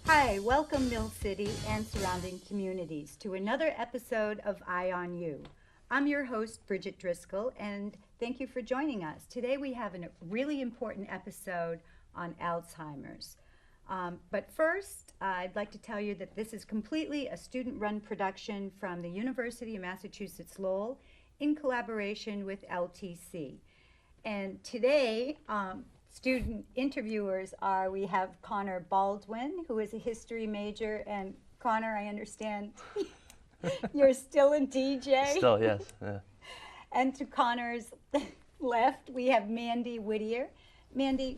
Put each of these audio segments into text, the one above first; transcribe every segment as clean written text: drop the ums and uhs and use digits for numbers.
Hi, welcome Mill City and surrounding communities to another episode of Eye on You. I'm your host, Bridget Driscoll, and thank you for joining us. Today we have a really important episode on Alzheimer's. But first, I'd like to tell you that this is completely a student-run production from the University of Massachusetts Lowell in collaboration with LTC. And today, student interviewers we have Connor Baldwin, who is a history major, and Connor, I understand you're still a DJ. Still, yes. Yeah. And to Connor's left, we have Mandy Whittier. Mandy,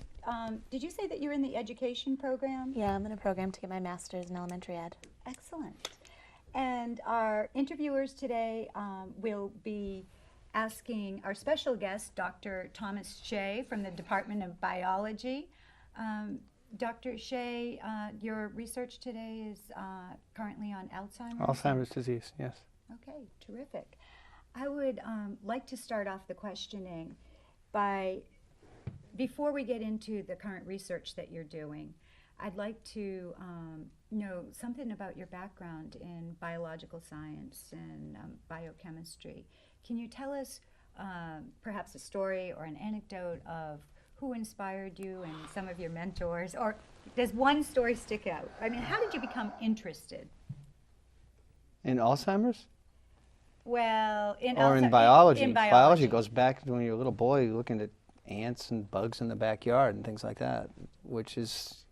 did you say that you're in the education program? Yeah, I'm in a program to get my master's in elementary ed. Excellent. And our interviewers today will be asking our special guest, Dr. Thomas Shea from the Department of Biology. Dr. Shea, your research today is currently on Alzheimer's? Alzheimer's disease, yes. Okay, terrific. I would like to start off the questioning by, before we get into the current research that you're doing, I'd like to know something about your background in biological science and biochemistry. Can you tell us perhaps a story or an anecdote of who inspired you and some of your mentors? Or does one story stick out? I mean, how did you become interested? In Alzheimer's? Well, in biology? In biology. Biology goes back to when you're a little boy looking at ants and bugs in the backyard and things like that, which is,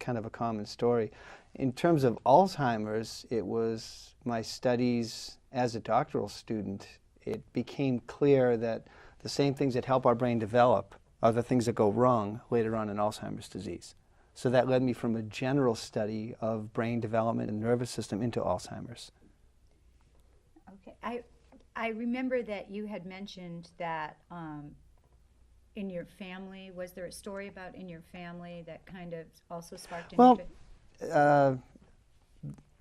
kind of a common story. In terms of Alzheimer's, it was my studies as a doctoral student. It became clear that the same things that help our brain develop are the things that go wrong later on in Alzheimer's disease. So that led me from a general study of brain development and nervous system into Alzheimer's. Okay, I remember that you had mentioned that in your family, was there a story about in your family that kind of also sparked an interest?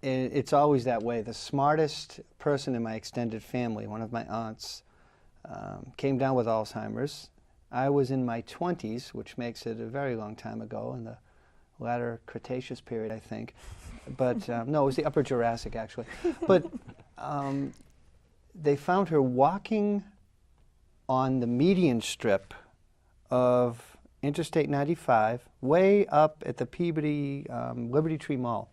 It's always that way. The smartest person in my extended family, one of my aunts, came down with Alzheimer's. I was in my 20s, which makes it a very long time ago, in the latter Cretaceous period, I think. But no, it was the Upper Jurassic, actually. But they found her walking on the median strip of Interstate 95, way up at the Peabody Liberty Tree Mall.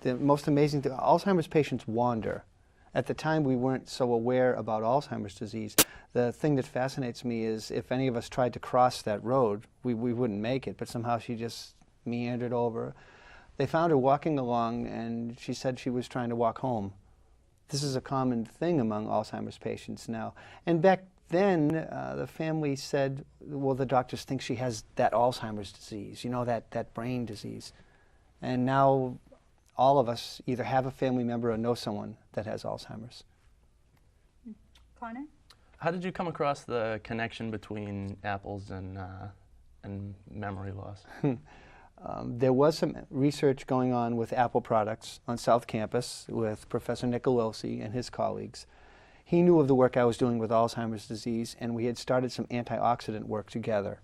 The most amazing thing, Alzheimer's patients wander. At the time, we weren't so aware about Alzheimer's disease. The thing that fascinates me is if any of us tried to cross that road, we wouldn't make it, but somehow she just meandered over. They found her walking along, and she said she was trying to walk home. This is a common thing among Alzheimer's patients now. And back then, the family said, well, the doctors think she has that Alzheimer's disease, that brain disease. And now all of us either have a family member or know someone that has Alzheimer's. Connor? How did you come across the connection between apples and memory loss? There was some research going on with apple products on South Campus with Professor Nicolosi and his colleagues. He knew of the work I was doing with Alzheimer's disease, and we had started some antioxidant work together.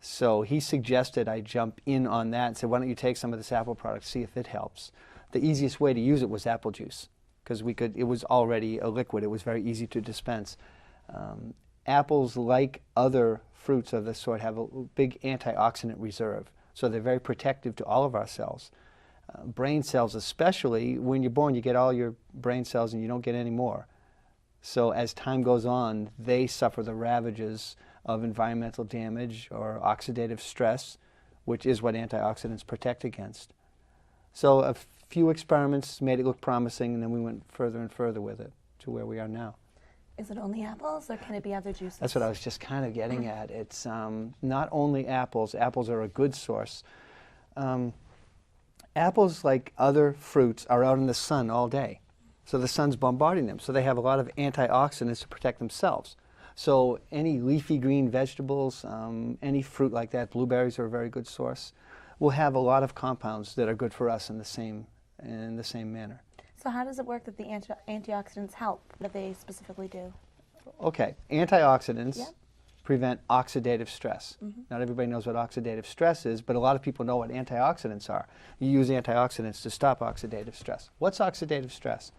So he suggested I jump in on that and said, why don't you take some of this apple product, see if it helps. The easiest way to use it was apple juice, because it was already a liquid. It was very easy to dispense. Apples, like other fruits of this sort, have a big antioxidant reserve. So they're very protective to all of our cells. Brain cells especially, when you're born, you get all your brain cells and you don't get any more. So as time goes on, they suffer the ravages of environmental damage or oxidative stress, which is what antioxidants protect against. So a few experiments made it look promising, and then we went further and further with it to where we are now. Is it only apples, or can it be other juices? That's what I was just kind of getting at. It's not only apples. Apples are a good source. Apples, like other fruits, are out in the sun all day. So the sun's bombarding them. So they have a lot of antioxidants to protect themselves. So any leafy green vegetables, any fruit like that, blueberries are a very good source, will have a lot of compounds that are good for us in the same manner. So how does it work that the antioxidants help? What do they specifically do? Okay, antioxidants prevent oxidative stress. Not everybody knows what oxidative stress is, but a lot of people know what antioxidants are. You use antioxidants to stop oxidative stress. What's oxidative stress?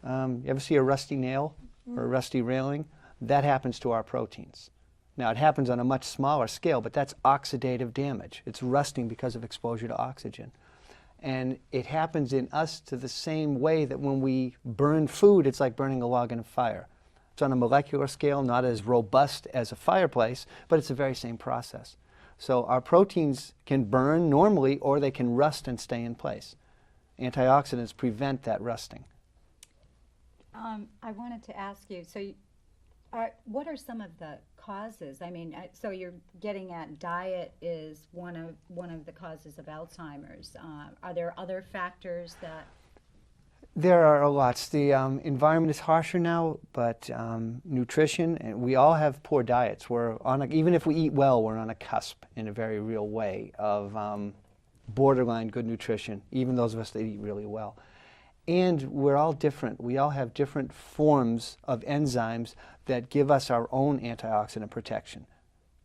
You ever see a rusty nail or a rusty railing? That happens to our proteins. Now, it happens on a much smaller scale, but that's oxidative damage. It's rusting because of exposure to oxygen. And it happens in us to the same way that when we burn food, it's like burning a log in a fire. It's on a molecular scale, not as robust as a fireplace, but it's the very same process. So our proteins can burn normally, or they can rust and stay in place. Antioxidants prevent that rusting. I wanted to ask you, so what are some of the causes? I mean, so you're getting at diet is one of the causes of Alzheimer's. Are there other factors that? There are lots. The environment is harsher now, but nutrition, and we all have poor diets. We're on even if we eat well, we're on a cusp in a very real way of borderline good nutrition, even those of us that eat really well. And we're all different. We all have different forms of enzymes that give us our own antioxidant protection.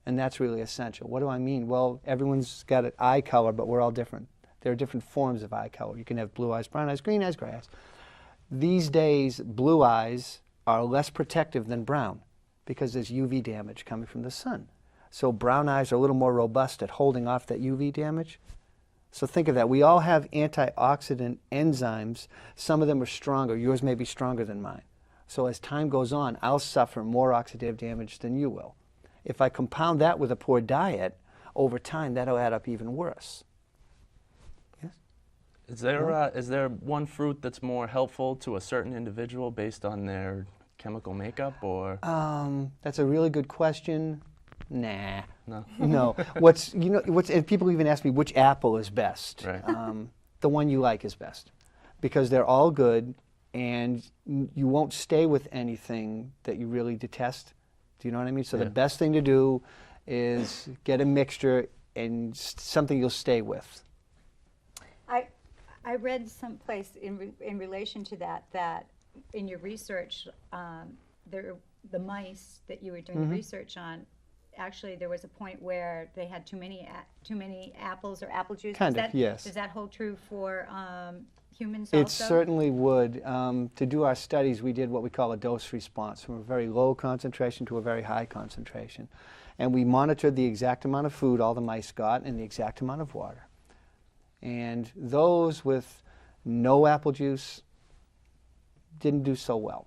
And that's really essential. What do I mean? Well, everyone's got an eye color, but we're all different. There are different forms of eye color. You can have blue eyes, brown eyes, green eyes, gray eyes. These days, blue eyes are less protective than brown because there's UV damage coming from the sun. So brown eyes are a little more robust at holding off that UV damage. So think of that. We all have antioxidant enzymes. Some of them are stronger. Yours may be stronger than mine. So as time goes on, I'll suffer more oxidative damage than you will. If I compound that with a poor diet, over time, that'll add up even worse. Yes? Is there one fruit that's more helpful to a certain individual based on their chemical makeup, or? That's a really good question. Nah. No. No. And people even ask me which apple is best. Right. The one you like is best, because they're all good, and you won't stay with anything that you really detest. Do you know what I mean? So Yeah. the best thing to do is get a mixture and something you'll stay with. I read someplace in relation to that in your research, the mice that you were doing the research on, actually there was a point where they had too many apples or apple juice. Yes. Does that hold true for humans It also? certainly would. To do our studies, we did what we call a dose response, from a very low concentration to a very high concentration. And we monitored the exact amount of food all the mice got and the exact amount of water. And those with no apple juice didn't do so well.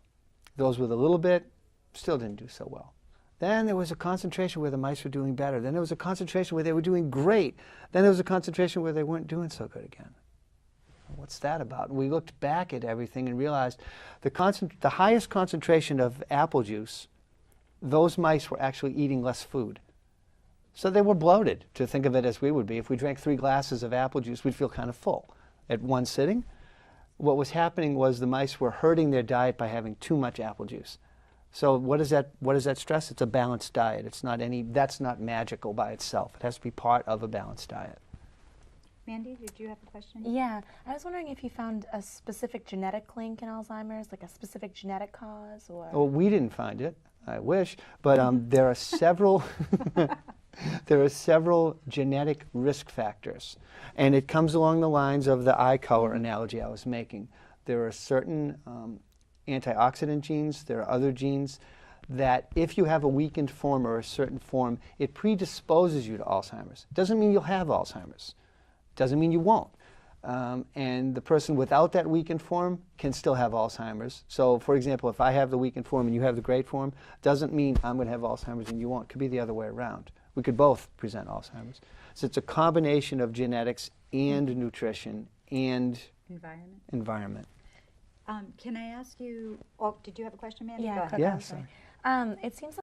Those with a little bit still didn't do so well. Then there was a concentration where the mice were doing better. Then there was a concentration where they were doing great. Then there was a concentration where they weren't doing so good again. What's that about? And we looked back at everything and realized the highest concentration of apple juice, those mice were actually eating less food. So they were bloated, to think of it as we would be. If we drank 3 glasses of apple juice, we'd feel kind of full at one sitting. What was happening was the mice were hurting their diet by having too much apple juice. So what does that stress? It's a balanced diet. That's not magical by itself. It has to be part of a balanced diet. Mandy, did you have a question? Yeah, I was wondering if you found a specific genetic link in Alzheimer's, like a specific genetic cause, or? Well, we didn't find it. I wish, but there are several. There are several genetic risk factors, and it comes along the lines of the eye color analogy I was making. There are certain antioxidant genes, there are other genes that if you have a weakened form or a certain form, it predisposes you to Alzheimer's. It doesn't mean you'll have Alzheimer's. It doesn't mean you won't. And the person without that weakened form can still have Alzheimer's. So, for example, if I have the weakened form and you have the great form, doesn't mean I'm going to have Alzheimer's and you won't. It could be the other way around. We could both present Alzheimer's. So it's a combination of genetics and nutrition and environment. Can I ask you, did you have a question, Mandy? Yeah, Go ahead. quick, Yeah, I'm sorry. It seems